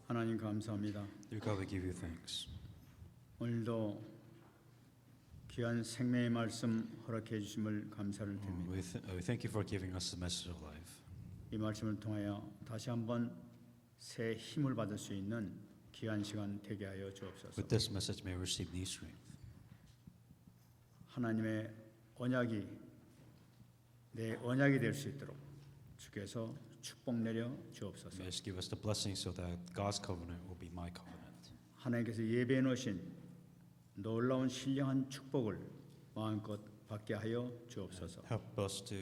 하나님 감사합니다. Dear God, we give you thanks. 오늘도 귀한 생명의 말씀 허락해 주심을 감사를 드립니다. We thank you for giving us the message of life. 이 말씀을 통하여 다시 한번 새 힘을 받을 수 있는 귀한 시간 되게 하여 주옵소서. With this message, may we receive new strength. 하나님의 언약이 내 언약이 될 수 있도록 주께서 축복 내려 주옵소서. May you give us the blessing so that God's covenant will be my covenant. 하나님께서 예배해 놓으신 놀라운 신령한 축복을 마음껏 받게 하여 주옵소서. Help us to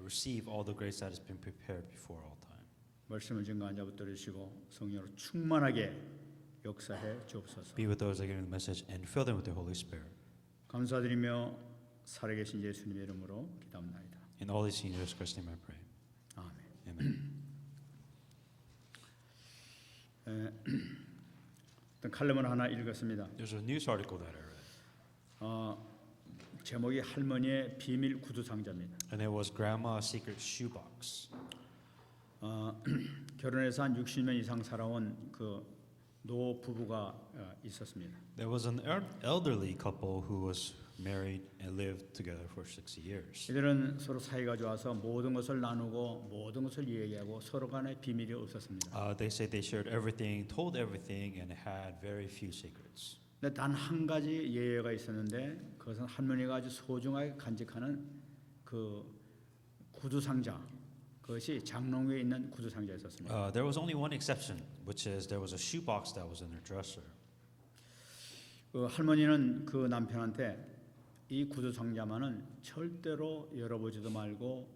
receive all the grace that has been prepared before all time. 말씀을 증거한 자 붙들으시고 성령으로 충만하게 역사해 주옵소서. Be with those that hear the message and fill them with the Holy Spirit. 감사드리며 살아계신 예수님의 이름으로 기도합나이다. In all these things, in Jesus Christ's name I pray. 아멘. Amen. 어떤 칼럼을 하나 읽었습니다. There's a news article that I read. 제목이 할머니의 비밀 구두 상자입니다. And it was Grandma's secret shoebox. 결혼해서 한 60년 이상 살아온 그 노 부부가 있었습니다. There was an elderly couple who was married and lived together for 60 years. 이들은 서로 사이가 좋아서 모든 것을 나누고 모든 것을 얘기하고 서로 간에 비밀이 없었습니다. They said they shared everything, told everything, and had very few secrets. 근데 단 한 가지 예외가 있었는데 그것은 할머니가 아주 소중하게 간직하는 그 구두 상자. 그것이 장롱 위에 있는 구두 상자였었습니다. There was only one exception, which is there was a shoebox that was in her dresser. 그 할머니는 그 남편한테 이 구두 상자만은 절대로 열어보지도 말고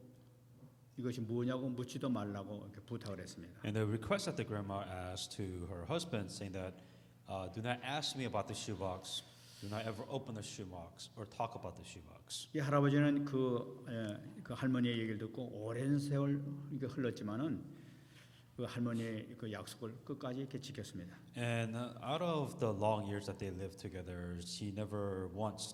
이것이 뭐냐고 묻지도 말라고 이렇게 부탁을 했습니다. And the request that the grandma asked to her husband, saying that, "Do not ask me about the shoebox. Do not ever open the shoebox or talk about the shoebox." 이 할아버지는 그 할머니의 얘기를 듣고 오랜 세월 이게 흘렀지만은 그 할머니의 그 약속을 끝까지 이렇게 지켰습니다. And out of the long years that they lived together, she never once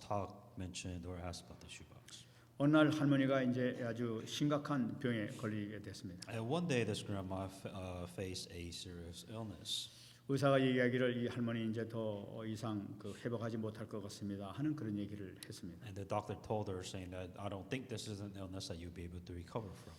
mentioned or asked about the shoebox. 어느 날 할머니가 이제 아주 심각한 병에 걸리게 됐습니다. And one day, this grandma faced a serious illness. 의사가 얘기하기를 이 할머니 이제 더 이상 그 회복하지 못할 것 같습니다 하는 그런 얘기를 했습니다. And the doctor told her, saying that, "I don't think this is an illness that you'll be able to recover from."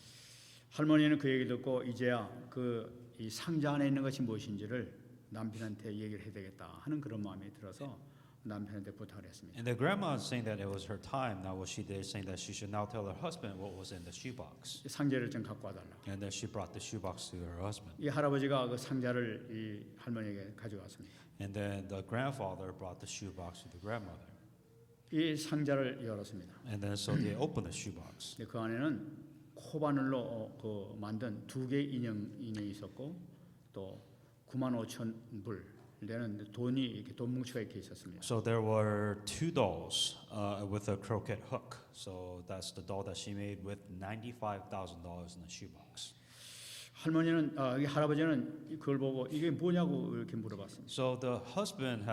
할머니는 그 얘기를 듣고 이제야 그 이 상자 안에 있는 것이 무엇인지를 남편한테 얘기를 해야 되겠다 하는 그런 마음이 들어서 남편한테 부탁을 했습니다. And the grandma is saying that it was her time. Now what she did, saying that she should now tell her husband what was in the shoebox. 상자를 좀 갖고 와달라고. And then she brought the shoebox to her husband. 이 할아버지가 그 상자를 이 할머니에게 가져왔습니다. And then the grandfather brought the shoebox to the grandmother. 이 상자를 열었습니다. And then so they opened the shoebox. 근데 그 안에는 코바늘로 그 만든 두 개의 인형이 있었고 또 95,000불 되는 돈이 이렇게 돈 뭉치가 이렇게 있었습니다. So there were two dolls with a croquet hook. So that's the doll that she made with $95,000 in the shoebox. 할머니는 이 할아버지는 그걸 보고 이게 뭐냐고 이렇게 물어봤습니다. So the husband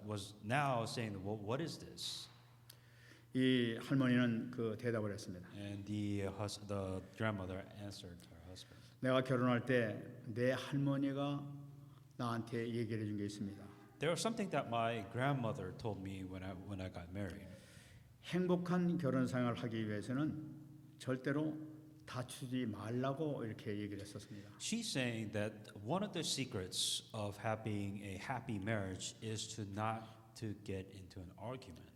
was now saying, "Well, what is this?" 이 할머니는 그 대답을 했습니다. And the grandmother answered her husband. 내가 결혼할 때 내 할머니가 나한테 얘기를 해준 게 있습니다. There was something that my grandmother told me when I got married. 행복한 결혼 생활을 하기 위해서는 절대로 다투지 말라고 이렇게 얘기를 했었습니다. She's saying that one of the secrets of having a happy marriage is to not to get into an argument.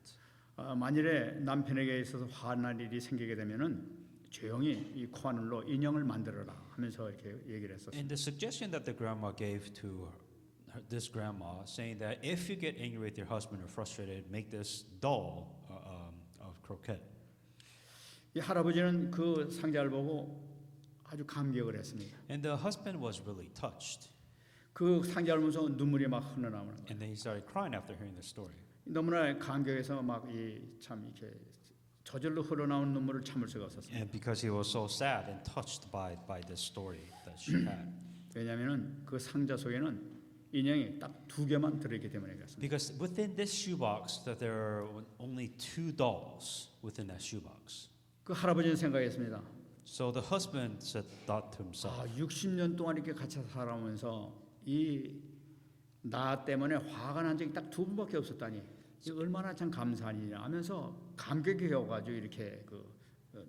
만일에 남편에게 있어서 화날 일이 생기게 되면은 조용히 이 코바늘로 인형을 만들어라 하면서 이렇게 얘기를 했었습니다. And the suggestion that the grandma gave to this grandma, saying that if you get angry with your husband or frustrated, make this doll of croquet. 이 할아버지는 그 상자를 보고 아주 감격을 했습니다. And the husband was really touched. 그 상자를 보면서 눈물이 막 흘러나오는 거예요. And then he started crying after hearing the story. 너무나 감격해서 막 참 이렇게 저절로 흘러나오는 눈물을 참을 수가 없었어요. And because he was so sad and touched by this story that she had. 왜냐하면은 그 상자 속에는 인형이 딱 두 개만 들어있기 때문에 그렇습니다. Because within this shoebox, that there are only two dolls within that shoebox. 그 할아버지는 생각했습니다. So the husband thought to himself, 60년 동안 이렇게 같이 살아오면서 이 나 때문에 화가 난 적이 딱 2번밖에 없었다니 이거 얼마나 참 감사하냐 하면서 감격이 오가지고 이렇게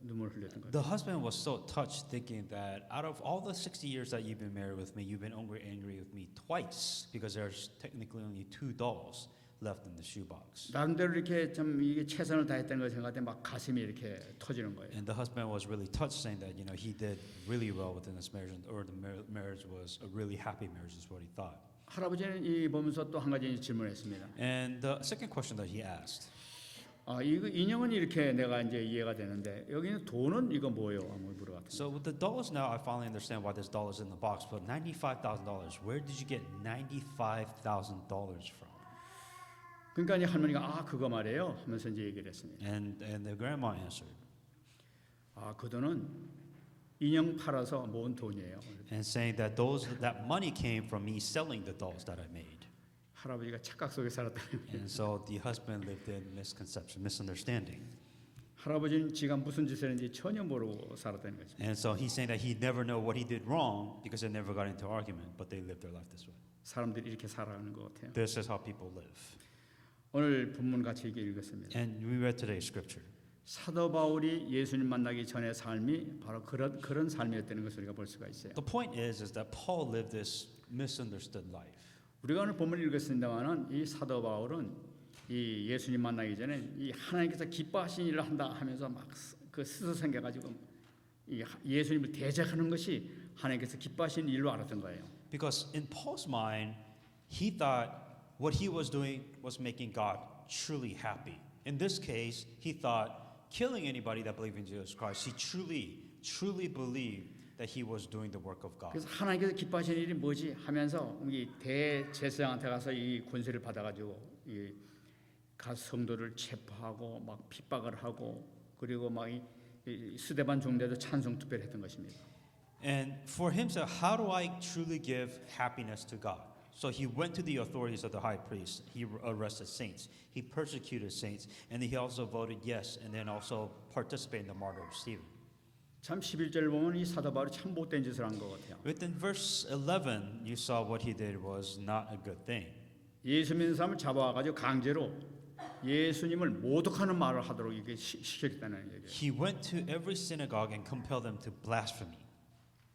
눈물을 흘렸던 거예요. The husband was so touched, thinking that out of all the 60 years that you've been married with me, you've been angry with me twice because there's technically only 2 dolls left in the shoebox. 나름대로 이렇게 참 이게 최선을 다했다는 걸 생각할 때 막 가슴이 이렇게 터지는 거예요. And the husband was really touched, saying that he did really well within this marriage, or the marriage was a really happy marriage, is what he thought. 할아버지는 이 보면서 또 한 가지 질문했습니다. And the second question that he asked, 이거 인형은 이렇게 내가 이제 이해가 되는데 여기는 돈은 이거 뭐예요? 한번 물어봤더니 so with the dolls now, I finally understand why this doll is in the box. But $95,000, where did you get $95,000 from? 그러니까 이 할머니가 그거 말이에요 하면서 이제 얘기를 했습니다. And the grandma answered, 그 돈은 인형 팔아서 모은 돈이에요. and saying that that money came from me selling the dolls that I made. 할아버지가 착각 속에 살았다는 And so the husband lived in misunderstanding. 할아버지는 지가 무슨 짓을 했는지 전혀 모르고 살았다는 거죠. And so he's saying that he never know what he did wrong because they never got into argument, but they lived their life this way. 사람들이 이렇게 살아가는 것 같아요. This is how people live. 오늘 본문 같이 읽었습니다. And we read today's scripture. 사도 바울이 예수님 만나기 전의 삶이 바로 그런 삶이었다는 것을 우리가 볼 수가 있어요. The point is that Paul lived this misunderstood life. 우리가 오늘 본문을 읽었습니다만은 이 사도 바울은 이 예수님 만나기 전에 이 하나님께서 기뻐하신 일을 한다 하면서 막 스스로 생겨가지고 이 예수님을 대적하는 것이 하나님께서 기뻐하신 일로 알았던 거예요. Because in Paul's mind, he thought what he was doing was making God truly happy. In this case, he thought killing anybody that believed in Jesus Christ, he truly believed that he was doing the work of God. 그래서 하나님께서 기뻐하시는 일이 뭐지 하면서 이 대제사장한테 가서 이 권세를 받아가지고 이 성도를 체포하고 막 핍박을 하고 그리고 막 이 스데반 종대도 찬송 투표를 했던 것입니다. And for him to, how do I truly give happiness to God? So he went to the authorities of the high priest. He arrested saints. He persecuted saints, and he also voted yes, and then also participated in the martyr of Stephen. 참 11절 보면 이 사도 바울이 참 못된 짓을 한 것 같아요. Within verse 11, you saw what he did was not a good thing. 예수 믿는 사람을 잡아와가지고 강제로 예수님을 모독하는 말을 하도록 이게 시켰다는 얘기예요. He went to every synagogue and compelled them to blasphemy.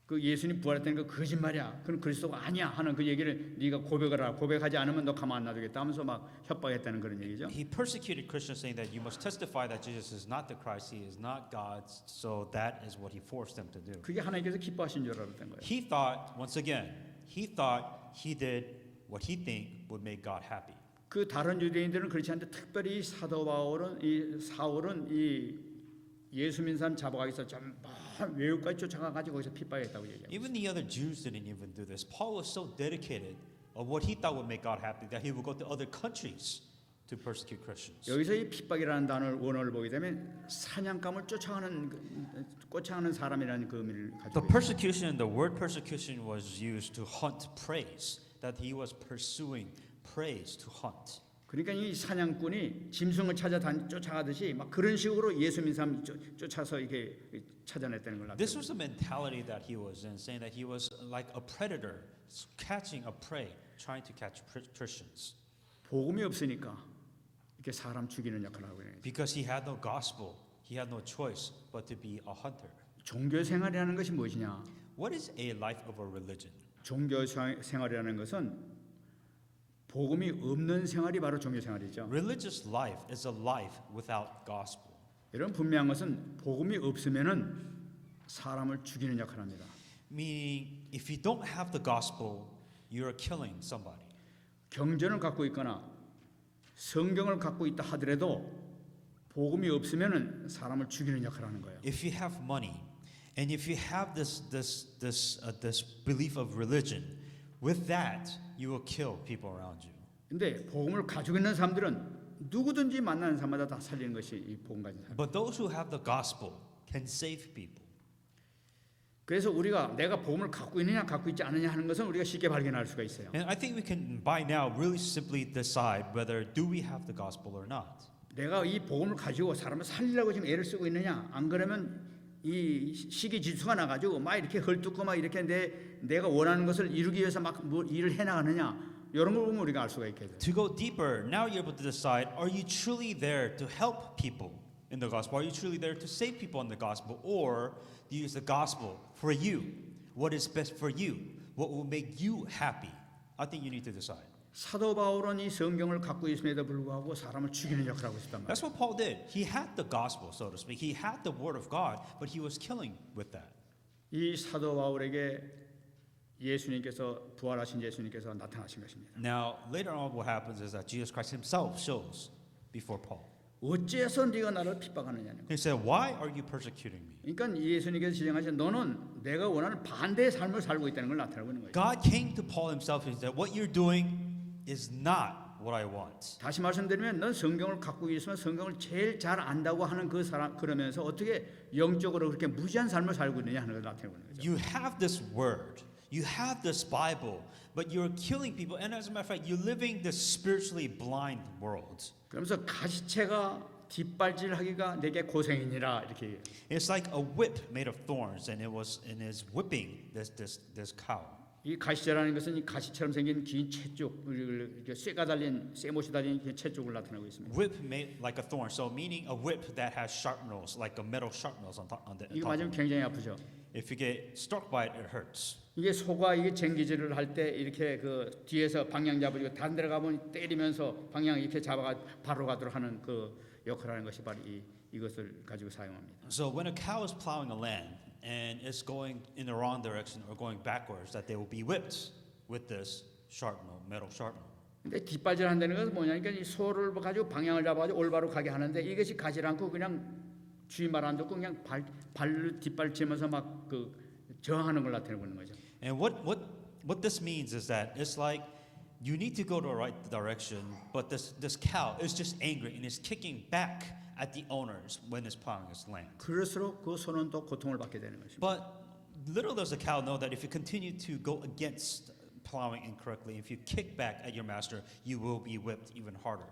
그 예수님 부활했다는 거 거짓말이야. 그건 그리스도가 아니야 하는 그 얘기를 네가 고백을 하라. 고백하지 않으면 너 가만 안 놔두겠다 하면서 막 협박했다는 그런 얘기죠. He persecuted Christians, saying that you must testify that Jesus is not the Christ, he is not God. So that is what he forced them to do. 그게 하나님께서 기뻐하신 줄 알았던 거예요. He thought, once again, he thought he did what he think would make God happy. 그 다른 유대인들은 그렇지 않는데 특별히 사도 바울은 이 사울은 이 예수 믿는 사람 잡아가기 위해서 좀 외국까지 쫓아가가지고 거기서 핍박했다고 얘기해요. Even the other Jews didn't even do this. Paul was so dedicated of what he thought would make God happy that he would go to other countries to persecute Christians. 여기서 이 핍박이라는 단어를 원어를 보게 되면 사냥감을 쫓아가는 사람이라는 그 의미를 The 가지고 있어요. persecution, the word persecution was used to hunt praise, that he was pursuing praise to hunt. 그러니까 이 사냥꾼이 짐승을 쫓아가듯이 막 그런 식으로 예수 믿는 사람 쫓아서 이렇게 찾아냈다는 걸 This 알죠. was the mentality that he was in, saying that he was like a predator catching a prey, trying to catch Christians. 복음이 없으니까 이렇게 사람 죽이는 역할을 하고 있는 거예요. Because he had no gospel, he had no choice but to be a hunter. 종교 생활이라는 것이 무엇이냐? What is a life of a religion? 종교 생활이라는 것은 복음이 없는 생활이 바로 종교 생활이죠. Religious life is a life without gospel. 이런 분명한 것은 복음이 없으면은 사람을 죽이는 역할을 합니다. Meaning, if you don't have the gospel, you're killing somebody. 경전을 갖고 있거나 성경을 갖고 있다 하더라도 복음이 없으면은 사람을 죽이는 역할을 하는 거예요. If you have money, and if you have this belief of religion, with that you will kill people around you. 근데 복음을 가지고 있는 사람들은 누구든지 만나는 사람마다 다 살리는 것이 이 복음 가진 사람. But those who have the gospel can save people. 그래서 우리가 내가 복음을 갖고 있느냐 갖고 있지 않느냐 하는 것은 우리가 쉽게 발견할 수가 있어요. And I think we can by now really simply decide whether do we have the gospel or not. 내가 이 복음을 가지고 사람을 살리려고 지금 애를 쓰고 있느냐 안 그러면 이 시기 질투가 나가지고 막 이렇게 헐뜯고 막 이렇게 내가 원하는 것을 이루기 위해서 막 뭐 일을 해나가느냐 이런 걸 보면 우리가 알 수가 있게 돼요. To go deeper, now you're able to decide, are you truly there to help people in the gospel? Are you truly there to save people in the gospel? Or do you use the gospel for you? What is best for you? What will make you happy? I think you need to decide. 사도 바울은 이 성경을 갖고 있음에도 불구하고 사람을 죽이는 역할을 하고 있단 말이에요. That's what Paul did. He had the gospel, so to speak. He had the word of God, but he was killing with that. 이 사도 바울에게 예수님께서 부활하신 예수님께서 나타나신 것입니다. Now, later on, what happens is that Jesus Christ himself shows before Paul. 어째서 네가 나를 핍박하느냐는 He said, why are you persecuting me? 그러니까 예수님께서 지정하신 너는 내가 원하는 반대의 삶을 살고 있다는 걸 나타내고 있는 거예요. God came to Paul himself and said, what you're doing is not what I want. 다시 말씀드리면 넌 성경을 갖고 있으면 성경을 제일 잘 안다고 하는 그 사람 그러면서 어떻게 영적으로 그렇게 무지한 삶을 살고 있느냐 하는 걸 나타내고 있는 거죠. You have this word, you have this Bible, but you're killing people. And as a matter of fact, you're living this spiritually blind world. 그러면서 가시채가 뒷발질하기가 내게 고생이니라 이렇게 얘기해요. It's like a whip made of thorns, and is whipping this cow. 이 가시채라는 것은 이 가시처럼 생긴 긴 채쪽, 이렇게 쇠가 달린 쇠못이 달린 채쪽을 나타내고 있습니다. Whip made like a thorn, so meaning a whip that has sharp nails, like a metal sharp nails on the 이거 top. 맞으면 굉장히 아프죠. If you get struck by it, it hurts. 이게 소가 이게 쟁기질을 할 때 이렇게 그 뒤에서 방향 잡으고 다른 데로 가면 때리면서 방향 이렇게 잡아가 바로 가도록 하는 그 역할을 하는 것이 바로 이것을 가지고 사용합니다. So when a cow is plowing a land and it's going in the wrong direction or going backwards, that they will be whipped with this sharp nail, metal sharp nail. 근데 뒷발질 한다는 것은 뭐냐니까 이 소를 가지고 방향을 잡아가지고 올바로 가게 하는데 이것이 가지 않고 그냥 주인 말 안 듣고 그냥 발로 뒷발치면서 막 그 저항하는 걸 나타내고 있는 거죠. And what this means is that it's like you need to go to the right direction, but this cow is just angry and is kicking back at the owners when it's plowing its land. 그럴수록 그 소는 또 고통을 받게 되는 것입니다. But little does the cow know that if you continue to go against plowing incorrectly, if you kick back at your master, you will be whipped even harder.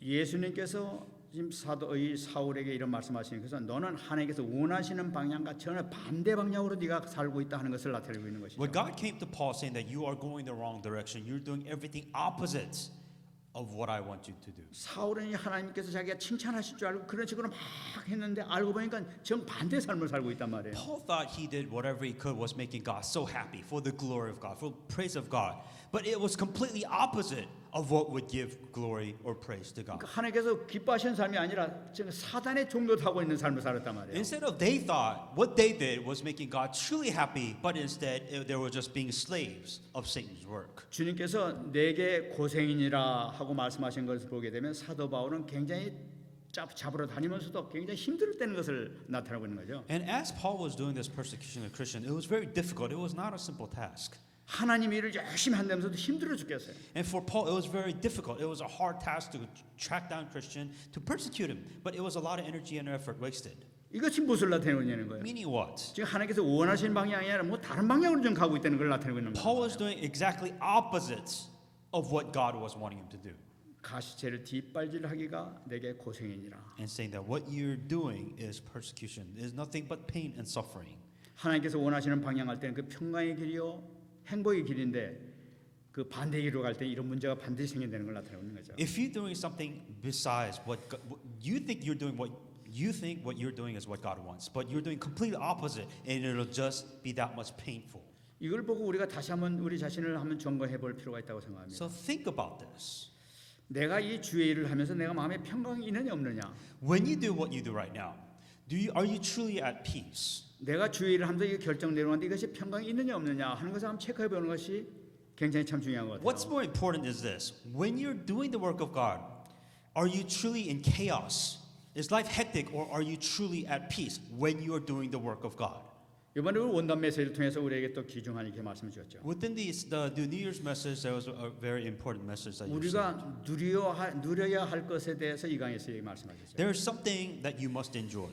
예수님께서 지금 사도의 사울에게 이런 말씀하시는 것은 너는 하나님께서 원하시는 방향과 전혀 반대 방향으로 네가 살고 있다 하는 것을 나타내고 있는 것이죠. When God came to Paul saying that you are going the wrong direction, you're doing everything opposite of what I want you to do. 사울은 하나님께서 자기가 칭찬하실 줄 알고 그런 식으로 막 했는데 알고 보니까 정반대 삶을 살고 있단 말이에요. Paul thought he did whatever he could was making God so happy for the glory of God, for praise of God. But it was completely opposite of what would give glory or praise to God. 그러니까 하나님께서 기뻐하시는 삶이 아니라 지금 사단의 종교 타고 있는 삶을 살았단 말이에요. Instead of they thought what they did was making God truly happy, but instead they were just being slaves of Satan's work. 주님께서 내게 고생이니라 하고 말씀하신 것을 보게 되면 사도 바울은 굉장히 잡으러 다니면서도 굉장히 힘들 때는 것을 나타내고 있는 거죠. And as Paul was doing this persecution of Christians, it was very difficult. It was not a simple task. 하나님 일을 열심히 한다면서도 힘들어 죽겠어요. And for Paul, it was very difficult. It was a hard task to track down Christian, to persecute him. But it was a lot of energy and effort wasted. 이것이 무엇을 나타내느냐는 거예요. Meaning what? 지금 하나님께서 원하시는 방향이 아니라 뭐 다른 방향으로 좀 가고 있다는 걸 나타내고 있는 Paul 거예요. was doing exactly opposite of what God was wanting him to do. 가시체를 뒷발질하기가 내게 고생이니라. And saying that what you're doing is persecution, is nothing but pain and suffering. 하나님께서 원하시는 방향 할 때는 그 평강의 길이요 행복의 길인데 그 반대 길로 갈 때 이런 문제가 반드시 생긴다는 걸 나타내고 있는 거죠. If you're doing something besides what you think you're doing, what you're doing is what God wants, but you're doing completely opposite, and it'll just be that much painful. 이걸 보고 우리가 다시 한번 우리 자신을 한번 점검해 볼 필요가 있다고 생각합니다. So think about this. 내가 이 주의 일을 하면서 내가 마음에 평강이 있느냐 없느냐. When you do what you do right now, are you truly at peace? 내가 주의 일을 하면서 이 결정 내려오는데 이것이 평강이 있느냐 없느냐 하는 것을 한번 체크해 보는 것이 굉장히 참 중요한 것 What's 같아요. more important is this: when you're doing the work of God, are you truly in chaos? Is life hectic, or are you truly at peace when you are doing the work of God? 이번에 원단 메시지를 통해서 우리에게 또 귀중한 이렇게 말씀을 주셨죠. Within the New Year's message, there was a very important message that you received. 우리가 누려야 할 것에 대해서 이 강에서 말씀하셨어요. There is something that you must enjoy.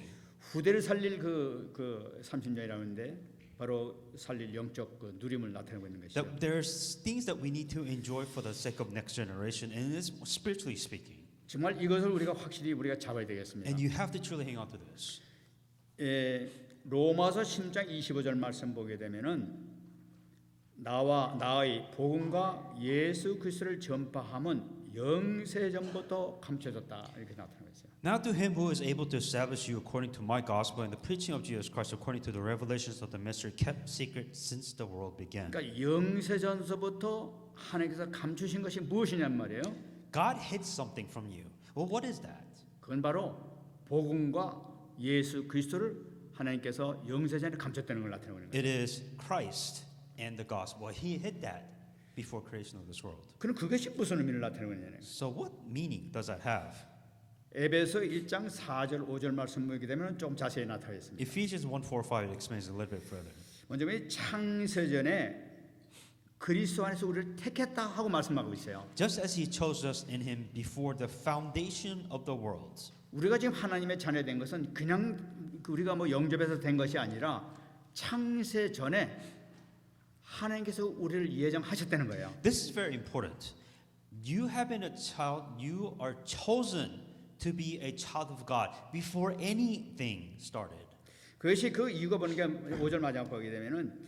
후대를 살릴 그 30년이라는데 바로 살릴 영적 그 누림을 나타내고 있는 것이죠. That there's things that we need to enjoy for the sake of next generation, and it's spiritually speaking. 정말 이것을 우리가 확실히 우리가 잡아야 되겠습니다. And you have to truly hang on to this. 로마서 10장 25절 말씀 보게 되면은 나의 복음과 예수 그리스도를 전파함은 영세전부터 감춰졌다 이렇게 나타나고 있어요. Now to him who is able to establish you according to my gospel and the preaching of Jesus Christ according to the revelations of the mystery kept secret since the world began. 그러니까 영세전서부터 하나님께서 감추신 것이 무엇이냔 말이에요. God hid something from you. Well, what is that? 그건 바로 복음과 예수 그리스도를 하나님께서 영세전에 감췄다는 걸 나타내는 거예요. It is Christ and the gospel. He hid that before creation of this world. 그럼 그것이 무슨 의미를 나타내고 있느냐? So what meaning does that have? 에베소 1장 4절 5절 말씀 보게 되면 좀 자세히 나타나겠습니다. Ephesians 1:4-5 explains a little bit further. 먼저 이 창세전에 그리스도 안에서 우리를 택했다 하고 말씀하고 있어요. Just as he chose us in him before the foundation of the world. 우리가 지금 하나님의 자녀된 것은 그냥 우리가 뭐 영접해서 된 것이 아니라 창세 전에 하나님께서 우리를 예정하셨다는 거예요. This is very important. You have been a child, you are chosen to be a child of God before anything started. 그것이 그 이유가 보니까 5절 마지막 보게 되면은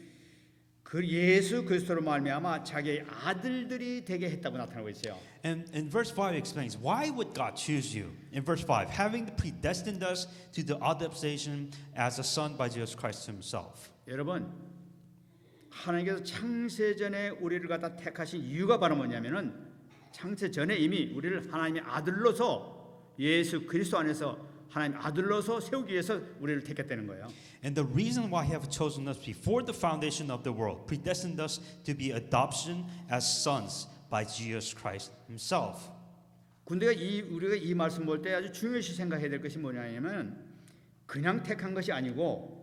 그 예수 그리스도로 말미암아 자기의 아들들이 되게 했다고 나타나고 있어요. And in verse 5 explains, why would God choose you? In verse 5, having predestined us to the adoption as a son by Jesus Christ himself. 여러분 하나님께서 창세 전에 우리를 갖다 택하신 이유가 바로 뭐냐면은 창세 전에 이미 우리를 하나님의 아들로서 예수 그리스도 안에서 하나님 아들로서 세우기 위해서 우리를 택했다는 거예요. And the reason why he have chosen us before the foundation of the world, predestined us to be adoption as sons by Jesus Christ himself. 근데 우리가 이 말씀 볼 때 아주 중요시 생각해야 될 것이 뭐냐면 그냥 택한 것이 아니고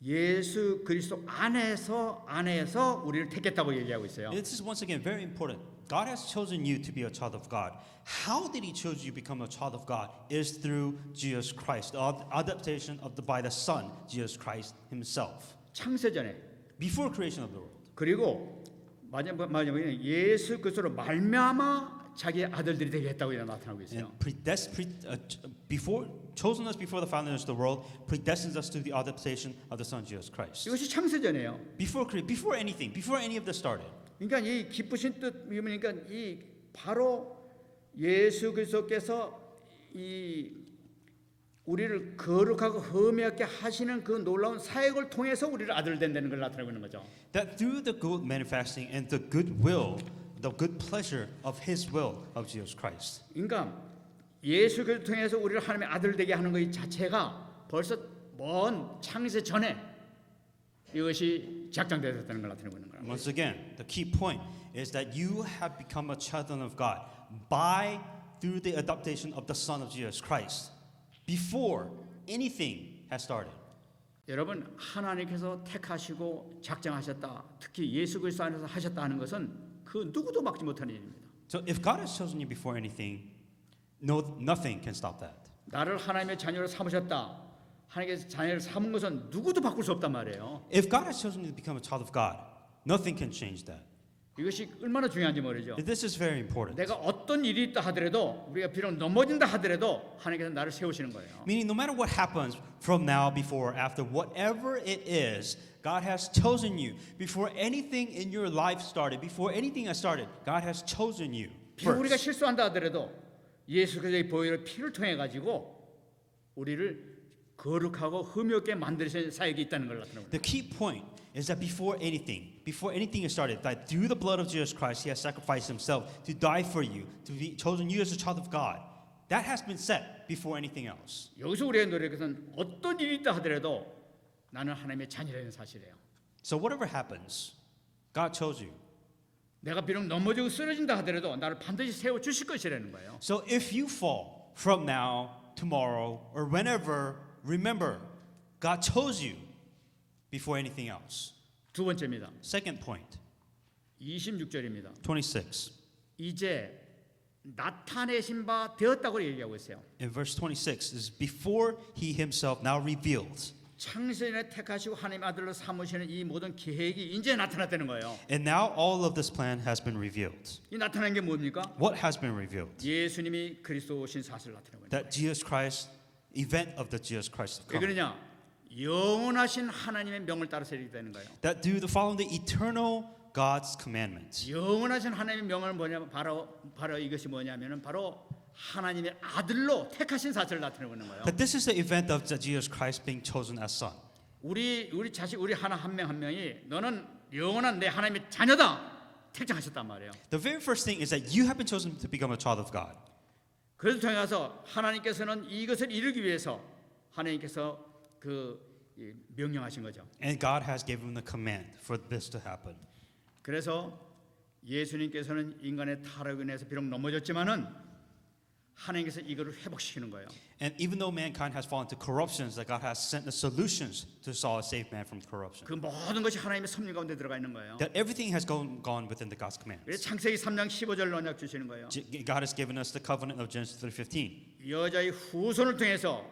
예수 그리스도 안에서 우리를 택했다고 얘기하고 있어요. This is once again very important. God has chosen you to be a child of God. How did he choose you to become a child of God? Is through Jesus Christ, the adoption by the Son, Jesus Christ himself. 창세 전에 Before creation of the world. 그리고 마지막에 예수 그리스도로 말미암아 자기의 아들들이 되게 했다고 나타나고 있어요. Before chosen us before the foundation of the world, predestines us to the adoption of the Son Jesus Christ. 이것이 창세 전이에요. Before anything, before any of this started. 그러니까 이 기쁘신 뜻 그러니까 이 바로 예수 그리스도께서 이 우리를 거룩하고 흠없게 하시는 그 놀라운 사역을 통해서 우리를 아들 된다는 걸 나타내고 있는 거죠. That through the good manifesting and the good will, the good pleasure of His will of Jesus Christ. 그러니까 예수 그리스도 통해서 우리를 하나님의 아들 되게 하는 것 자체가 벌써 먼 창세 전에 이것이 작정되었다는 걸 나타내고 있는 거예요. Once again, the key point is that you have become a child of God by through the adoption of the Son of Jesus Christ before anything has started. 여러분 하나님께서 택하시고 작정하셨다. 특히 예수 그리스도 안에서 하셨다 하는 것은 그 누구도 막지 못하는 일입니다. So if God has chosen you before anything, nothing can stop that. 나를 하나님의 자녀로 삼으셨다. 하나님께서 자녀를 삼은 것은 누구도 바꿀 수 없단 말이에요. If God has chosen you to become a child of God, nothing can change that. 이것이 얼마나 중요한지 모르죠. This is very important. 내가 어떤 일이 있다 하더라도 우리가 비록 넘어진다 하더라도 하나님께서 나를 세우시는 거예요. Meaning no matter what happens from now, before, after, whatever it is, God has chosen you. Before anything in your life started, before anything has started, God has chosen you. 비록 우리가 First. 실수한다 하더라도 예수 그리스도의 보혈의 피를 통해 가지고 우리를 거룩하고 흠이 없게 만드시는 사역이 있다는 걸 나타내는 거예요. The key point is that before anything is started, that through the blood of Jesus Christ, He has sacrificed Himself to die for you, to be chosen you as a child of God. That has been set before anything else. 여기서 우리의 노력은 어떤 일이 있다 하더라도 나는 하나님의 자녀라는 사실이에요. So whatever happens, God chose you. 내가 비록 넘어지고 쓰러진다 하더라도 나를 반드시 세워 주실 것이라는 거예요. So if you fall from now, tomorrow, or whenever, remember, God chose you before anything else. 두 번째입니다. Second point, 26절입니다. 26. 이제 나타내신 바 되었다고 얘기하고 있어요. In verse 26 is before He Himself now revealed. 창세전에 택하시고 하나님 아들로 삼으시는 이 모든 계획이 이제 나타났다는 거예요. And now all of this plan has been revealed. 이 나타난 게 뭡니까? What has been revealed? 예수님이 그리스도 오신 사실을 나타내고 있는 That Jesus Christ, event of the Jesus Christ 왜 have come. 그러냐? 영원하신 하나님의 명을 따라서 이렇게 되는 거예요. That do the following the eternal God's commandments. 영원하신 하나님의 명을 뭐냐 바로 이것이 뭐냐면은 바로 하나님의 아들로 택하신 사실을 나타내는 거예요. That this is the event of Jesus Christ being chosen as son. 우리 자식 우리 하나 한 명 한 명이 너는 영원한 내 하나님의 자녀다 택정하셨단 말이에요. The very first thing is that you have been chosen to become a child of God. 그래서 통해서 하나님께서는 이것을 이루기 위해서 하나님께서 명령하신 거죠. And God has given the command for this to happen. 그래서 예수님께서는 인간의 타락에 인해서 비록 넘어졌지만은 하나님께서 이거를 회복시키는 거예요. And even though mankind has fallen into corruptions, that God has sent the solutions to save man from corruption. 그 모든 것이 하나님의 섭리 가운데 들어가 있는 거예요. That everything has gone within the God's commands. 그래서 창세기 3장 15절 언약 주시는 거예요. God has given us the covenant of Genesis 3:15. 여자의 후손을 통해서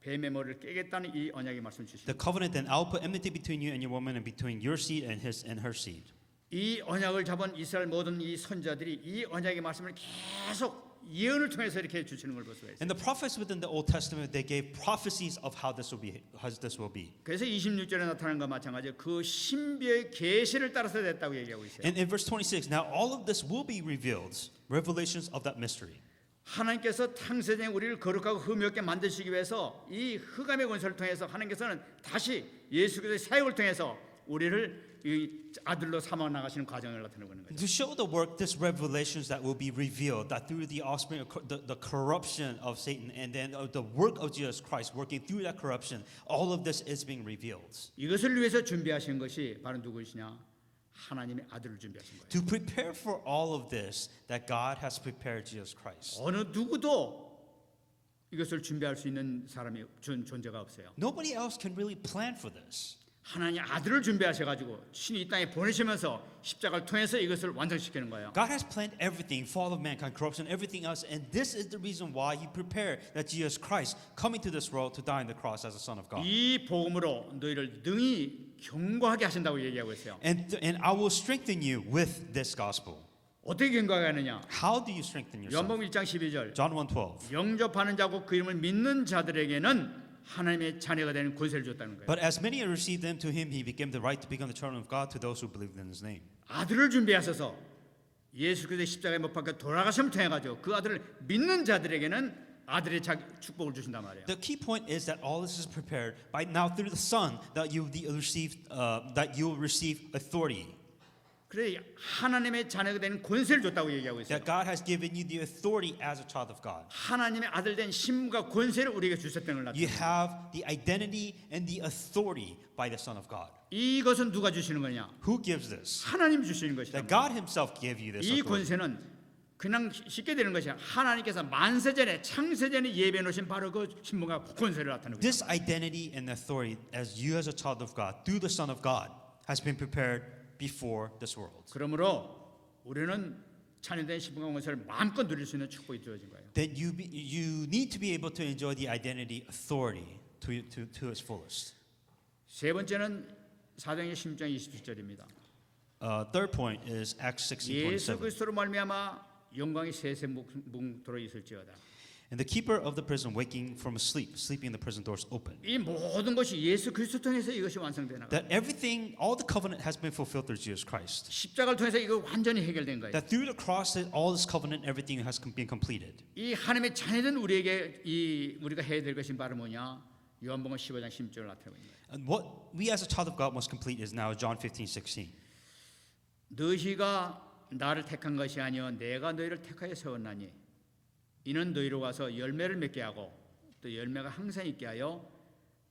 뱀의 머리를 깨겠다는 이 언약의 말씀 주시는 The covenant, then I will put enmity between you and your woman, and between your seed and her seed. 이 언약을 잡은 이스라엘 모든 이 선자들이 이 언약의 말씀을 계속 예언을 통해서 이렇게 주시는 걸 볼 수가 있어요. And the prophets within the Old Testament, they gave prophecies of how this will be. 그래서 26절에 나타나는 것과 마찬가지로 그 신비의 계시를 따라서 됐다고 얘기하고 있어요. And in verse 26, now all of this will be revealed, revelations of that mystery. 하나님께서 창세전에 우리를 거룩하고 흠없게 만드시기 위해서 이 흑암의 권세를 통해서 하나님께서는 다시 예수 그리스도의 사역을 통해서 우리를 이 아들로 삼아 나가시는 과정을 나타내고 있는 거죠. To show the work, this revelations that will be revealed, that through the offspring of the corruption of Satan, and then the work of Jesus Christ working through that corruption, all of this is being revealed. 이것을 위해서 준비하신 것이 바로 누구시냐? 하나님의 아들을 준비하신 거예요. To prepare for all of this, that God has prepared Jesus Christ. 어느 누구도 이것을 준비할 수 있는 사람이 존재가 없어요. Nobody else can really plan for this. 하나님 아들을 준비하셔가지고 신이 이 땅에 보내시면서 십자가를 통해서 이것을 완성시키는 거예요. God has planned everything, fall of mankind, corruption, everything else, and this is the reason why He prepared that Jesus Christ coming to this world to die on the cross as a Son of God. 이 복음으로 너희를 능히 견고하게 하신다고 얘기하고 있어요. And I will strengthen you with this gospel. 어떻게 견고하게 하느냐? How do you strengthen yourself? 요한복음 1장 12절. John 1:12. 영접하는 자고 그 이름을 믿는 자들에게는 하나님의 자녀가 되는 권세를 줬다는 거예요. But as many as received them, to him he became the right to become the children of God to those who believed in his name. 아들을 준비하셔서 예수 그리스도의 십자가에 못 박혀 돌아가심을 통해 가지고 그 아들을 믿는 자들에게는 아들의 축복을 주신단 말이에요. The key point is that all this is prepared by now through the Son that you will receive authority. 그래 하나님의 자녀가 되는 권세를 줬다고 얘기하고 있어요. That God has given you the authority as a child of God. 하나님의 아들 된 신분과 권세를 우리에게 주셨다는 걸 You 나타내요. have the identity and the authority by the Son of God. 이것은 누가 주시는 거냐? Who gives this? 하나님이 주시는 것이다. That God Himself gave you this 이 authority. 권세는 그냥 쉽게 되는 것이 아니라 하나님께서 만세전에 창세전에 예비해 놓으신 바로 그 신분과 권세를 나타내고 있어요. This identity and authority as you as a child of God through the Son of God has been prepared before this world. 그러므로 우리는 자녀된 신분과 권세를 마음껏 누릴 수 있는 축복이 주어진 거예요. That you need to be able to enjoy the identity, authority to its fullest. 세 번째는 사도행전 16장 27절입니다. Third point is Acts 예수 16:27. 그리스도로 말미암아 영광이 세세 뭉토록 있을지어다. And the keeper of the prison waking from sleeping in the prison doors open. 이 모든 것이 예수 그리스도 통해서 이것이 완성되는 거예요. That everything, all the covenant has been fulfilled through Jesus Christ. 십자가를 통해서 이거 완전히 해결된 거예요. That through the cross, all this covenant, everything has been completed. 이 하나님의 자녀된 우리에게 우리가 해야 될 것이 바로 뭐냐? 요한복음 15장 16절을 나타내고 있는 거예요. And what we as a child of God must complete is now John 15:16. 너희가 나를 택한 것이 아니요 내가 너희를 택하여 세웠나니 이는 너희로 가서 열매를 맺게 하고 또 열매가 항상 있게 하여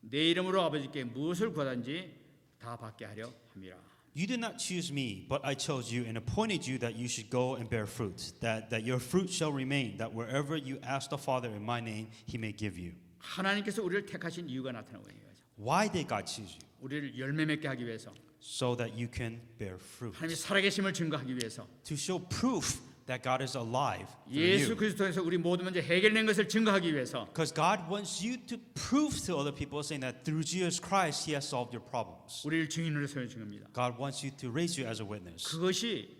내 이름으로 아버지께 무엇을 구하든지 다 받게 하려 함이라. You did not choose me, but I chose you and appointed you that you should go and bear fruit, that your fruit shall remain, that wherever you ask the Father in my name, He may give you. 하나님께서 우리를 택하신 이유가 나타나고 있는 거죠. Why did God choose you? 우리를 열매 맺게 하기 위해서, So that you can bear fruit. 하나님이 살아계심을 증거하기 위해서, To show proof that God is alive through 예수 you. 그리스도에서 우리 모든 문제 해결된 것을 증거하기 위해서, Because God wants you to prove to other people, saying that through Jesus Christ, He has solved your problems. 우리를 증인으로 세워준 겁니다. God wants you to raise you as a witness. 그것이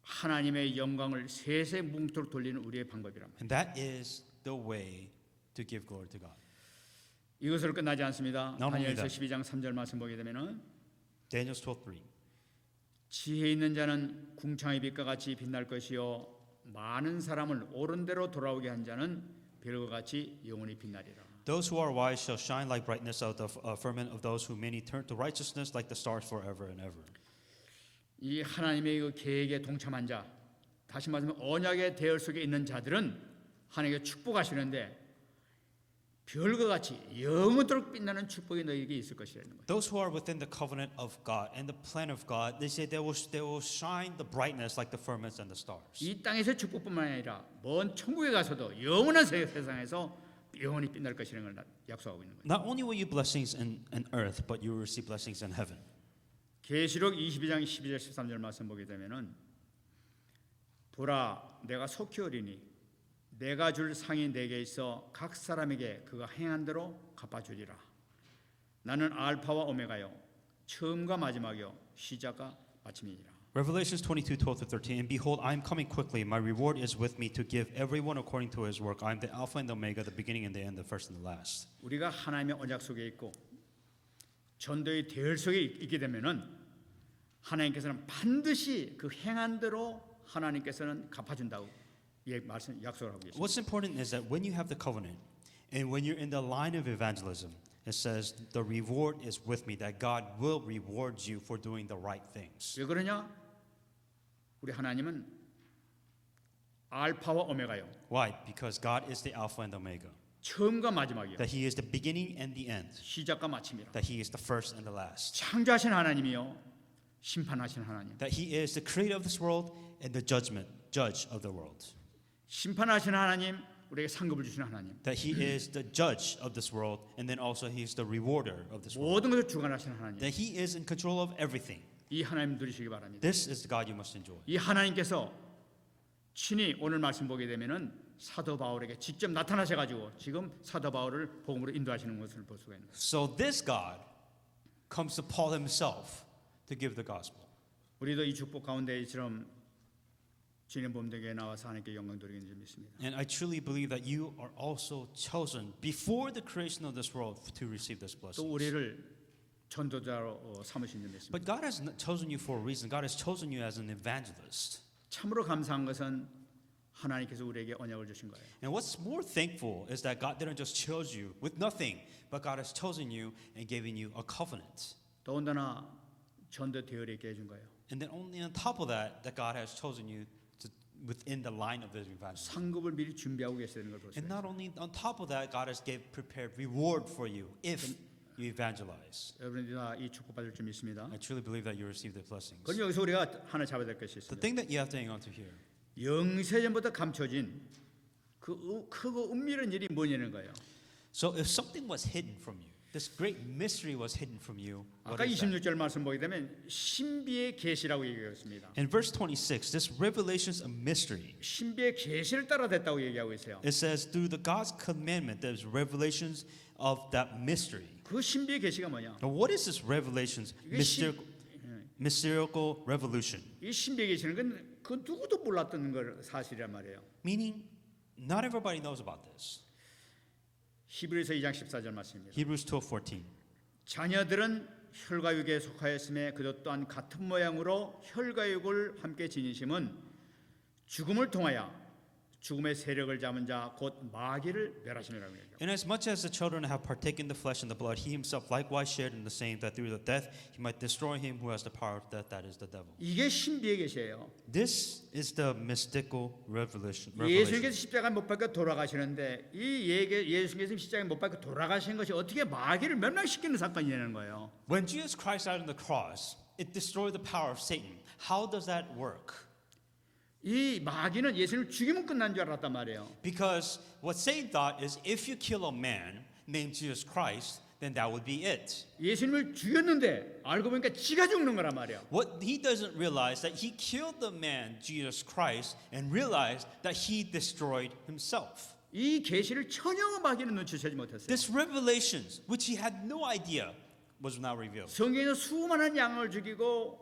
하나님의 영광을 세세 뭉토록 돌리는 우리의 방법이랍니다. And that is the way to give glory to God. 이것으로 끝나지 않습니다. Not only 다니엘서 that. 12장 3절 말씀 보게 되면은 Daniel 12:3. 지혜 있는 자는 궁창의 빛과 같이 빛날 것이요 많은 사람을 옳은 대로 돌아오게 한 자는 별과 같이 영원히 빛나리라. Those who are wise shall shine like brightness out of the firmament of those who many turn to righteousness like the stars forever and ever. 이 하나님의 그 계획에 동참한 자, 다시 말하면 언약의 대열 속에 있는 자들은 하나님께 축복하시는데 별과 같이 영원토록 빛나는 축복이 너희에게 있을 것이라는 거예요. Those who are within the covenant of God and the plan of God, they say they will shine the brightness like the firmaments and the stars. 이 땅에서 축복뿐만 아니라 먼 천국에 가서도 영원한 세상에서 영원히 빛날 것이라는 걸 약속하고 있는 거예요. Not only will you blessings in earth, but you will receive blessings in heaven. 계시록 22장 12절 13절 말씀 보게 되면은 보라 내가 속히 오리니 내가 줄 상이 내게 있어 각 사람에게 그가 행한 대로 갚아주리라. 나는 알파와 오메가요 처음과 마지막이요 시작과 마침이니라. Revelations 22:12-13. And behold, I am coming quickly. My reward is with me to give everyone according to his work. I am the Alpha and the Omega, the beginning and the end, the first and the last. 우리가 하나님의 언약 속에 있고 전도의 대열 속에 있게 되면은 하나님께서는 반드시 그 행한 대로 하나님께서는 갚아준다고 말씀 약속을 하고 계십니다. What's important is that when you have the covenant and when you're in the line of evangelism, it says the reward is with me, that God will reward you for doing the right things. 왜 그러냐? 우리 하나님은 알파와 오메가요. Why? Because God is the Alpha and the Omega. 처음과 마지막이요. That He is the beginning and the end. 시작과 마침이라. That He is the first and the last. 창조하신 하나님이요. 심판하신 하나님. That He is the creator of this world and the judge of the world. 심판하신 하나님, 우리에게 상급을 주시는 하나님. That He is the judge of this world and then also He is the rewarder of this world. 모든 것을 주관하시는 하나님. That He is in control of everything. 이 하나님 누리시기 바랍니다. This is the God you must enjoy. 이 하나님께서 친히 오늘 말씀 보게 되면은 사도 바울에게 직접 나타나셔 가지고 지금 사도 바울을 복음으로 인도하시는 것을 볼 수가 있는 거예요. So this God comes to Paul himself to give the gospel. 우리도 이 축복 가운데 이처럼 주님 범대교에 나와서 하나님께 영광 돌리는 줄 믿습니다. And I truly believe that you are also chosen before the creation of this world to receive this 또 blessing. 우리를 전도자로 삼으신 줄 믿습니다. But God has not chosen you for a reason. God has chosen you as an evangelist. 참으로 감사한 것은 하나님께서 우리에게 언약을 주신 거예요. And what's more thankful is that God didn't just choose you with nothing, but God has chosen you and given you a covenant. 더군다나 전도 대열에 있게 해준 거예요. And then only on top of that, that God has chosen you to, within the line of this evangelism. 상급을 미리 준비하고 계시는 걸 볼 수 And 있어요. not only on top of that, God has prepared reward for you if you evangelize. 여러분들이 다 이 축복 받을 줄 믿습니다. I truly believe that you receive the blessings. 그럼 여기서 우리가 하나 잡아야 될 것이 The 있습니다. thing that you have to hang on to here. 영세전부터 감춰진 그 크고 은밀한 일이 뭐냐는 거예요. So if something was hidden from you, this great mystery was hidden from you, what 아까 is that? 26절 말씀 보게 되면 신비의 계시라고 얘기했습니다. In verse 26, this revelations of mystery. 신비의 계시를 따라 됐다고 얘기하고 있어요. It says through the God's commandment, there's revelations of that mystery. 그 신비의 계시가 뭐냐? Now, what is this revelations, 이게 mystical revolution? 이 신비의 계시는 그 누구도 몰랐던 걸 사실이란 말이에요. Meaning, not everybody knows about this. 히브리서 2장 14절 말씀입니다. Hebrews 12:14. 자녀들은 혈과육에 속하였음에 그것 또한 같은 모양으로 혈과육을 함께 지니심은 죽음을 통하여 죽음의 세력을 잡은 자 곧 마귀를 멸하심이라고 얘기해요. Inasmuch as the children have partaken the flesh and the blood, he himself likewise shared in the same, that through the death he might destroy him who has the power of death, that is the devil. 이게 신비의 계시예요. This is the mystical revelation. 예수님께서 십자가에 못 박혀 돌아가시는데 이 예수님께서 십자가에 못 박혀 돌아가신 것이 어떻게 마귀를 멸망시키는 사건이냐는 거예요. When Jesus Christ died on the cross, it destroyed the power of Satan. How does that work? 이 마귀는 예수님을 죽이면 끝난 줄 알았단 말이에요. Because what Satan thought is if you kill a man named Jesus Christ, then that would be it. 예수님을 죽였는데 알고 보니까 지가 죽는 거란 말이에요. What he doesn't realize that he killed the man Jesus Christ and realized that he destroyed himself. 이 계시를 전혀 마귀는 눈치채지 못했어요. This revelations, which he had no idea, was now revealed. 성경에서 수많은 양을 죽이고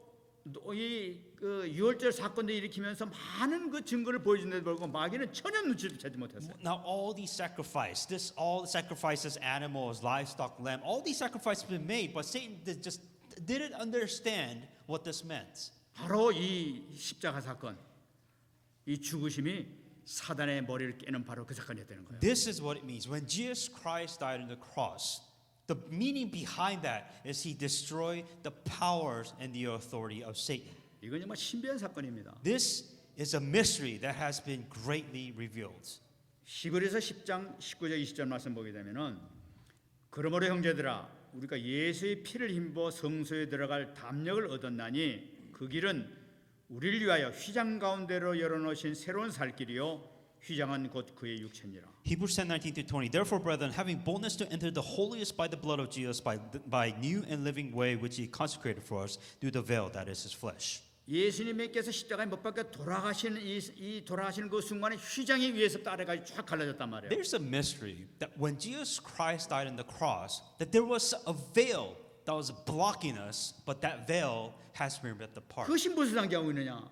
이그 유월절 사건도 일으키면서 많은 그 증거를 보여준데도 불구하고 마귀는 전혀 눈치도 채지 못했어요. Now all these sacrifices, all the sacrifices, animals, livestock, lamb, all these sacrifices have been made, but Satan just didn't understand what this meant. 바로 이 십자가 사건, 이 죽으심이 사단의 머리를 깨는 바로 그 사건이었다는 거예요. This is what it means. When Jesus Christ died on the cross, the meaning behind that is he destroyed the powers and the authority of Satan. 이건 정말 신비한 사건입니다. This is a mystery that has been greatly revealed. 히브리서 10장 19절 20절 말씀 보게 되면은 그러므로 형제들아 우리가 예수의 피를 힘입어 성소에 들어갈 담력을 얻었나니 그 길은 우리를 위하여 휘장 가운데로 열어놓으신 새로운 살 길이요 휘장은 곧 그의 육체니라. Hebrews 10:19-20. Therefore, brethren, having boldness to enter the holiest by the blood of Jesus, by new and living way which He consecrated for us, through the veil that is His flesh. 예수님께서 십자가에 못 박혀 돌아가시는 이 돌아가시는 그 순간에 휘장이 위에서 아래까지 쫙 갈라졌단 말이에요. There's a mystery that when Jesus Christ died on the cross, that there was a veil that was blocking us, but that veil has been ripped apart. 그것이 무엇을 상기하고 있느냐?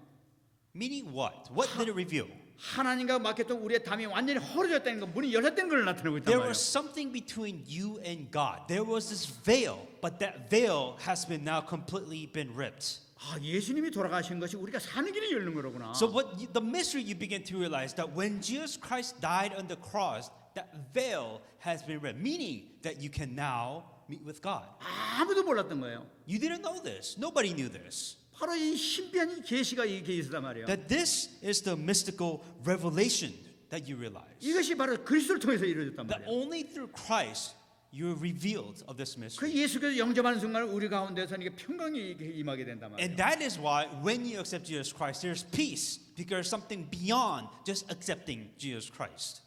Meaning what? What did it reveal? 하나님과 막혔던 우리의 담이 완전히 헐어졌다는 거, 문이 열렸다는 걸 나타내고 있단 There 말이에요. was something between you and God. There was this veil, but that veil has been now completely been ripped. 아, 예수님이 돌아가신 것이 우리가 사는 길이 열린 거로구나. So the mystery you begin to realize that when Jesus Christ died on the cross, that veil has been ripped, meaning that you can now meet with God. 아무도 몰랐던 거예요. You didn't know this. Nobody knew this. 바로 이 신비한 이 계시가 이게 있었단 말이에요. That this is the mystical revelation that you realize. 이것이 바로 그리스도를 통해서 이루어졌단 That 말이에요. only through Christ you're revealed of this 그 mystery. 예수께서 영접하는 순간 우리 가운데서 이게 평강이 이렇게 임하게 된단 말이에요. And that is why when you accept Jesus Christ, there's peace because there's something beyond just accepting Jesus Christ.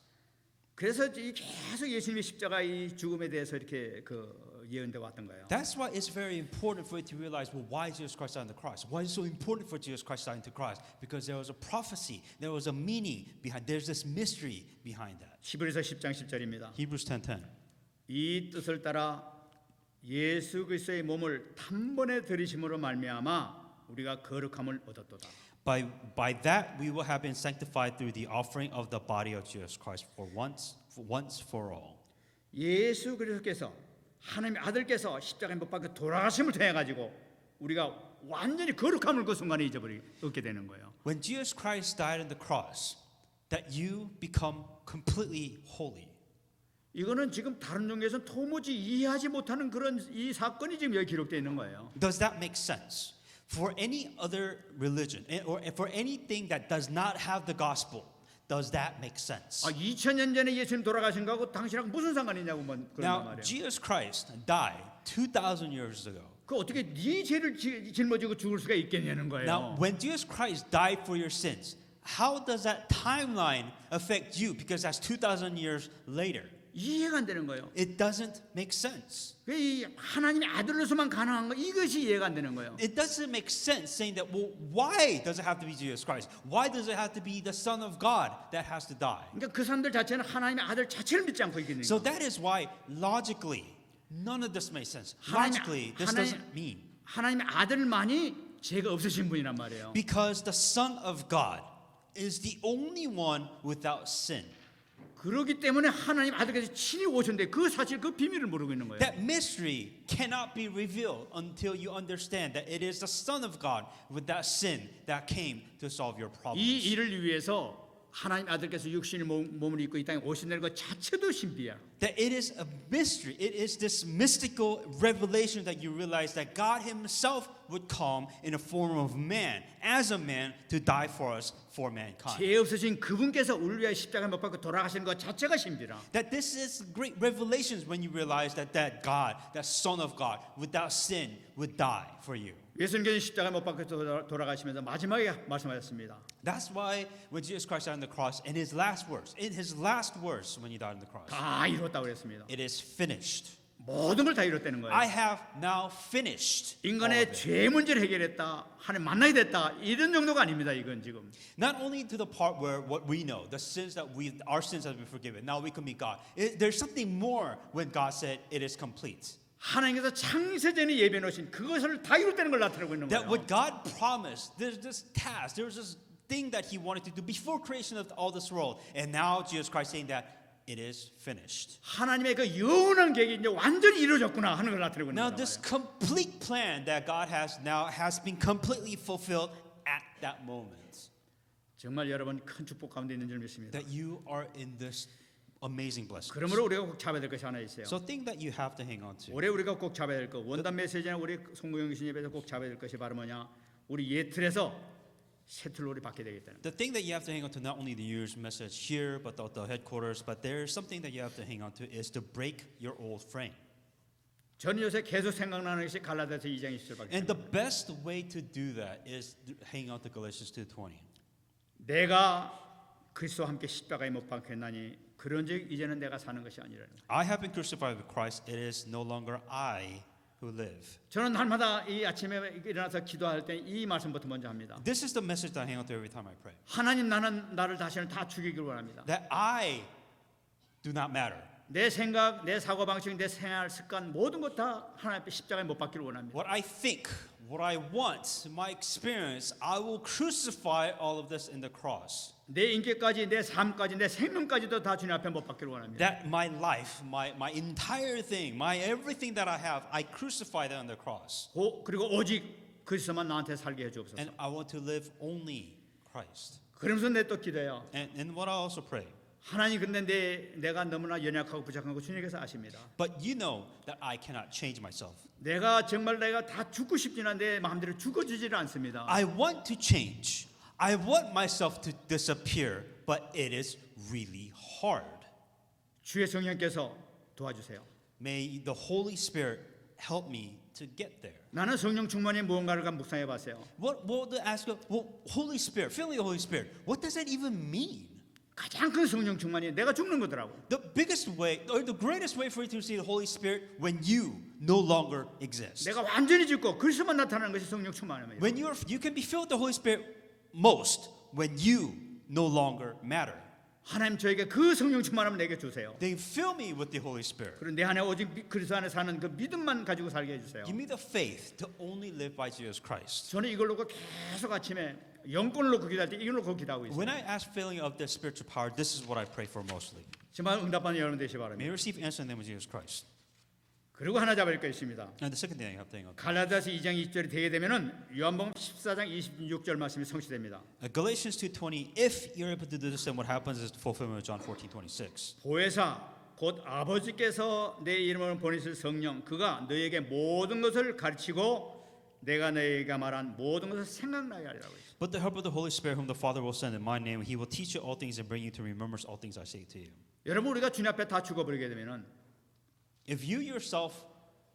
그래서 이 계속 예수님의 십자가 이 죽음에 대해서 이렇게 그 예언되어 왔던 거예요. That's why it's very important for you to realize, well, why Jesus Christ died on the cross? Why is it so important for Jesus Christ dying on the cross? Because there was a prophecy, there was a meaning behind, there's this mystery behind that. 히브리서 10장 10절입니다. Hebrews 10:10. 이 뜻을 따라 예수 그리스도의 몸을 단번에 들이심으로 말미암아 우리가 거룩함을 얻었도다. By that we will have been sanctified through the offering of the body of Jesus Christ for once for all. 예수 그리스도께서 하나님의 아들께서 십자가에 못 박혀 돌아가심을 통해 가지고 우리가 완전히 거룩함을 그 순간에 얻게 되는 거예요. When Jesus Christ died on the cross, that you become completely holy. 이거는 지금 다른 종교에서는 도무지 이해하지 못하는 그런 이 사건이 지금 여기 기록되어 있는 거예요. Does that make sense? For any other religion or for anything that does not have the gospel, does that make sense? 2000년 전에 예수님 돌아가신 거하고 당신하고 무슨 상관이냐고 그런 Now, 말이에요. Jesus Christ died 2,000 years ago. 그 어떻게 네 죄를 짊어지고 죽을 수가 있겠냐는 거예요. Now, when Jesus Christ died for your sins, how does that timeline affect you? Because that's 2,000 years later. 이해가 안 되는 거예요. It doesn't make sense. 이 하나님의 아들로서만 가능한 거 이것이 이해가 안 되는 거예요. It doesn't make sense saying that, well, why does it have to be Jesus Christ? Why does it have to be the Son of God that has to die? 그러니까 그 사람들 자체는 하나님의 아들 자체를 믿지 않고 있겠는 So 거예요. that is why, logically, none of this makes sense. Logically, this doesn't mean. 하나님의 아들만이 죄가 없으신 분이란 말이에요. Because the Son of God is the only one without sin. 그렇기 때문에 하나님 아들께서 친히 오셨는데 그 사실 그 비밀을 모르고 있는 거예요. That mystery cannot be revealed until you understand that it is the Son of God without sin that came to solve your 이 problems. 일을 위해서 하나님 아들께서 육신의 몸을 입고 이 땅에 오신다는 것 자체도 신비야. That it is a mystery. It is this mystical revelation that you realize that God Himself would come in a form of man, as a man, to die for us, for mankind. 죄 없으신 그분께서 우리를 위하여 십자가에 못 박고 돌아가시는 것 자체가 신비라. That this is great revelations when you realize that God, that Son of God, without sin, would die for you. 예수님께서 십자가에 못 박혀 돌아가시면서 마지막에 말씀하셨습니다. That's why when Jesus Christ died on the cross, in His last words, when He died on the cross, 다 이뤘다고 그랬습니다. it is finished. 모든 걸 다 이뤘다는 거예요. I have now finished. all of 인간의 it. 죄 문제를 해결했다. 하나님 만나게 됐다. 이런 정도가 아닙니다. 이건 지금. Not only to the part where what we know, the sins that our sins have been forgiven. Now we can meet God. There's something more when God said it is complete. 하나님께서 창세전에 예비해 놓으신 그것을 다 이룰 때는 걸 나타내고 있는 That 거예요. what God promised, there's this task, there's this thing that He wanted to do before creation of all this world. And now Jesus Christ saying that it is finished. 하나님의 그 영원한 계획이 이제 완전히 이루어졌구나 하는 걸 나타내고 있는 Now 거예요. this complete plan that God has now has been completely fulfilled at that moment. 정말 여러분 큰 축복 가운데 있는 줄 믿습니다. That you are in this amazing blessing. 그러므로 우리가 꼭 잡아야 될 것이 하나 있어요. So thing that you have to hang on to. 올해 우리가 꼭 잡아야 될 것, 원단 메시지나 우리 송구영 신입에서 꼭 잡아야 될 것이 바로 뭐냐? 우리 옛 틀에서 새 틀로 우리 받게 되겠다는. The thing that you have to hang on to, not only the year's message here, but the headquarters, but there's something that you have to hang on to is to break your old frame. 저는 요새 계속 생각나는 것이 갈라디아서 2장 20절밖에. And the best way to do that is to hang on to Galatians 2:20. 내가 그리스도와 함께 십자가에 못 박혔나니 그런즉 이제는 내가 사는 것이 아니라. I have been crucified with Christ. It is no longer I who live. 저는 날마다 이 아침에 일어나서 기도할 때 이 말씀부터 먼저 합니다. This is the message that I hang on to every time I pray. 하나님 나는 나를 다시는 다 죽이기를 원합니다. That I do not matter. 내 생각, 내 사고 방식, 내 생활 습관 모든 것 다 하나님 앞에 십자가에 못 박기를 원합니다. What I think, what I want, my experience, I will crucify all of this in the cross. 내 인격까지, 내 삶까지, 내 생명까지도 다 주님 앞에 못 박기를 원합니다. That my life, my entire thing, my everything that I have, I crucify that on the cross. 그리고 오직 그리스도만 나한테 살게 해주옵소서. And I want to live only Christ. 그러면서 내 또 기도해요. And what I also pray. 하나님 근데 내가 너무나 연약하고 부족한 거 주님께서 아십니다. But you know that I cannot change myself. 내가 정말 내가 다 죽고 싶진 않은데 마음대로 죽어주지를 않습니다. I want to change. I want myself to disappear, but it is really hard. 주의 성령께서 도와주세요. May the Holy Spirit help me to get there. 나는 성령 충만이 무언가를 묵상해 봤어요. What to ask? Well, Holy Spirit, filling the Holy Spirit. What does that even mean? 가장 큰 성령 충만이 내가 죽는 거더라고. The biggest way, or the greatest way for you to receive the Holy Spirit when you no longer exist. 내가 완전히 죽고 그리스도만 나타나는 것이 성령 충만입니다. When you can be filled with the Holy Spirit most when you no longer matter. 하나님 저에게 그 성령 충만함을 내게 주세요. They fill me with the Holy Spirit. 그리고 내 안에 오직 그리스도 안에 사는 그 믿음만 가지고 살게 해주세요. Give me the faith to only live by Jesus Christ. 저는 이걸 놓고 계속 아침에 영권을 놓고 기도할 때 이걸 놓고 기도하고 있어요. When I ask filling of the spiritual power, this is what I pray for mostly. 정말 응답받는 여러분 되시기 May 바랍니다. you receive answer in the name of Jesus Christ. 그리고 하나 잡을 거 있습니다. And the second thing I have to hang on to. 갈라디아서 2장 20절이 되게 되면은 요한복음 14장 26절 말씀이 성취됩니다. Galatians 2:20. If you're able to do this, then what happens is the fulfillment of John 14:26. 보혜사 곧 아버지께서 내 이름으로 보내실 성령 그가 너에게 모든 것을 가르치고 내가 너에게 말한 모든 것을 생각나게 하리라고 했어요. But the help of the Holy Spirit, whom the Father will send in my name, He will teach you all things and bring you to remembrance all things I say to you. 여러분 우리가 주님 앞에 다 죽어버리게 되면은 If you yourself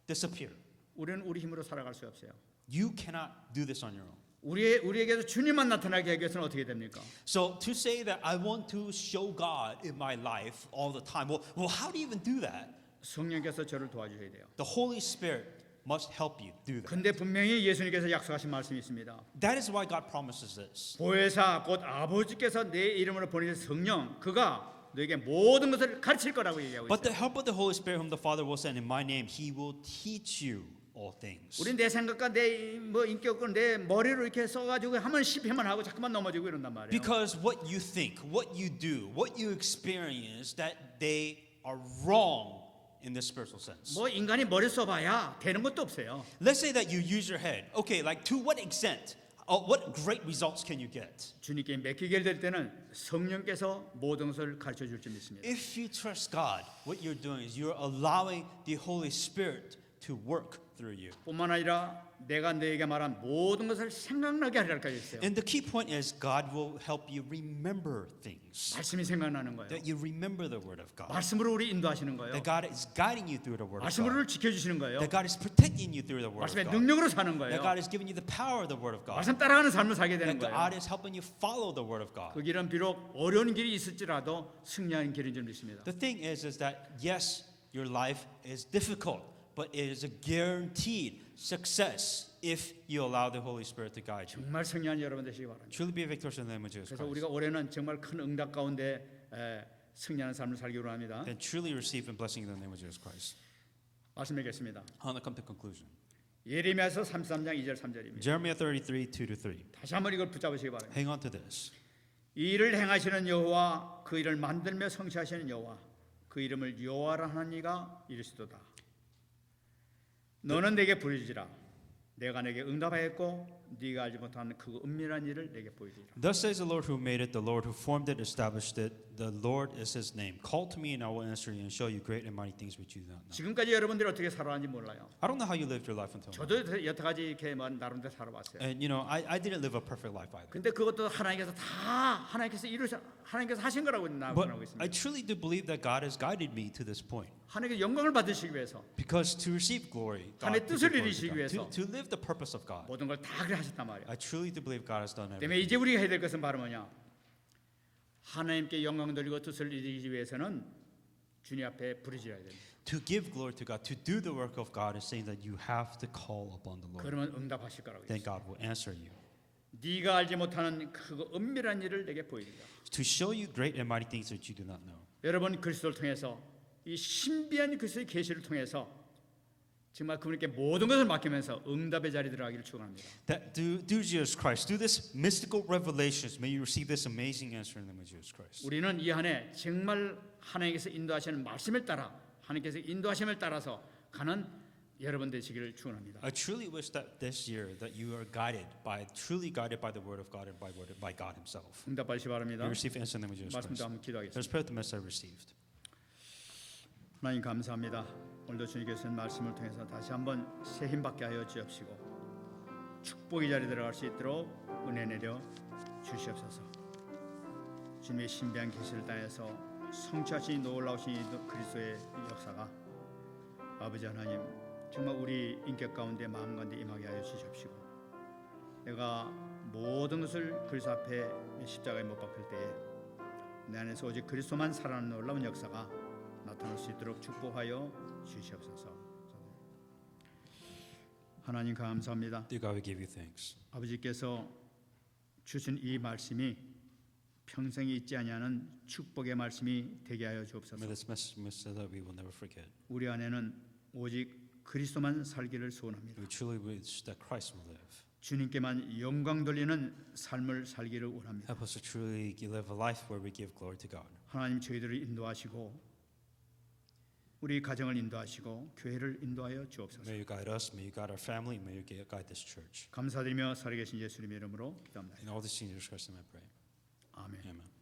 disappear, 우리는 우리 힘으로 살아갈 수 없어요. you cannot do this on your own. 우리에게서 주님만 나타나게 하기 위해서는 어떻게 됩니까? So to say that I want to show God in my life all the time, well, how do you even do that? 성령께서 저를 도와주셔야 돼요. The Holy Spirit must help you do that. 근데 분명히 예수님께서 약속하신 말씀이 있습니다. That is why God promises this. 보혜사 곧 아버지께서 내 이름으로 보내신 성령 그가 너에게 모든 것을 가르칠 거라고 얘기하고 But the 있어요. help of the Holy Spirit, whom the Father will send in my name, He will teach you all things. 우리 내 생각과 내 뭐 인격을 내 머리로 이렇게 써가지고 하면 실패만 하고 자꾸만 넘어지고 이런단 말이에요. Because what you think, what you do, what you experience, that they are wrong in this spiritual sense. 뭐 인간이 머리 써봐야 되는 것도 없어요. Let's say that you use your head. Okay, like to what extent? What great results can you get? 주님께 맡기게 될 때는 성령께서 모든 것을 가르쳐 줄지 믿습니다. If you trust God, what you're doing is you're allowing the Holy Spirit to work through you. 뿐만 아니라 내가 너에게 말한 모든 것을 생각나게 하리라까지 했어요. And the key point is God will help you remember things. 말씀이 생각나는 거예요. That you remember the word of God. 말씀으로 우리 인도하시는 거예요. That God is guiding you through the word of 말씀으로 God. 우리를 지켜주시는 거예요. That God is protecting you through the word of 말씀의 God. 능력으로 사는 That 거예요. God is giving you the power of the word of God. 말씀 따라가는 삶을 살게 되는 That 거예요. God is helping you follow the word of God. 그 길은 비록 어려운 길이 있을지라도 승리하는 길인 줄 믿습니다. The thing is that yes, your life is difficult, but it is a guaranteed success if you allow the Holy Spirit to guide you. 정말 승리한 여러분 되시기 바랍니다. Truly be a victorious in the name of Jesus 그래서 Christ. 우리가 올해는 정말 큰 응답 가운데 승리하는 삶을 살기로 합니다. Then truly receive and blessing in the name of Jesus Christ. 말씀드리겠습니다. I want to come to conclusion. 예레미야서 33장 2절 3절입니다. Jeremiah 33, 2-3. 다시 한번 이걸 붙잡으시기 바랍니다. Hang on to this. 이 일을 행하시는 여호와, 그 일을 만들며 성취하시는 여호와, 그 이름을 여호와라 하나니가 이르시도다. 너는 내게 부르짖으라. 내가 내게 응답하였고 네가 알지 못한 그 은밀한 일을 내게 보이리라. Thus says the Lord who made it, the Lord who formed it, established it. The Lord is His name. Call to me and I will answer you and show you great and mighty things which you do not know. 지금까지 여러분들이 어떻게 살아왔는지 몰라요. I don't know how you lived your life until now. 저도 여태까지 이렇게 나름대로 살아왔어요. And you know, I didn't live a perfect life either. 근데 그것도 하나님께서 하나님께서 하신 거라고 But 나오고 I 있습니다. truly do believe that God has guided me to this point. 하나님께 영광을 받으시기 위해서, Because to receive glory, 하나님의 God, to 뜻을 give glory 이루시기 to God, 위해서 to live the purpose of God. 모든 걸 다 그래 하셨단 말이에요. I truly do believe God has done 때문에 everything. 이제 우리가 해야 될 것은 바로 뭐냐? 하나님께 영광 돌리고 뜻을 이루기 위해서는 주님 앞에 부르짖어야 됩니다. To give glory to God, to do the work of God, is saying that you have to call upon the Lord. 그러면 응답하실 거라고 Then 했어요. God will answer you. 네가 알지 못하는 그 은밀한 일을 내게 보이리라. To show you great and mighty things that you do not know. 여러분 그리스도를 통해서 이 신비한 그리스도의 계시를 통해서 정말 그분께 모든 것을 맡기면서 응답의 자리에 들어가기를 축원합니다. That through Jesus Christ, through this mystical revelations, may you receive this amazing answer in the name of Jesus Christ. 우리는 이 한해 정말 하나님께서 인도하시는 말씀을 따라 하나님께서 인도하심을 따라서 가는 여러분 되시기를 축원합니다. I truly wish that this year that you are truly guided by the word of God and by God Himself. 응답 받으시 바랍니다. You receive answer in the name of Jesus 말씀도 Christ. 한번 기도하겠습니다. Let's pray with the message received. 하나님 감사합니다. 오늘도 주님께서 말씀을 통해서 다시 한번 새 힘받게 하여 주옵시고 축복의 자리에 들어갈 수 있도록 은혜 내려 주시옵소서. 주님의 신비한 계시를 따라서 성취하신 놀라우신 그리스도의 역사가 아버지 하나님 정말 우리 인격 가운데 마음 가운데 임하게 하여 주시옵시고 내가 모든 것을 그리스도 앞에 십자가에 못 박힐 때에 내 안에서 오직 그리스도만 살아나는 놀라운 역사가 나타날 수 있도록 축복하여 주시옵소서. 하나님 감사합니다. Dear God, we give you thanks. 아버지께서 주신 이 말씀이 평생 잊지 아니하는 축복의 말씀이 되게 하여 May 주옵소서. this message be so that we will never forget. 우리 안에는 오직 그리스도만 살기를 소원합니다. We truly wish that Christ will live. 주님께만 영광 돌리는 삶을 살기를 원합니다. Help us to truly live a life where we give glory to God. 하나님 저희들을 인도하시고 우리 가정을 인도하시고 교회를 인도하여 주옵소서. May you guide us, may you guide our family, may you guide this church. 감사드리며 살아계신 예수님의 이름으로 기도합니다. In all this in Jesus Christ's name I pray. 아멘. Amen.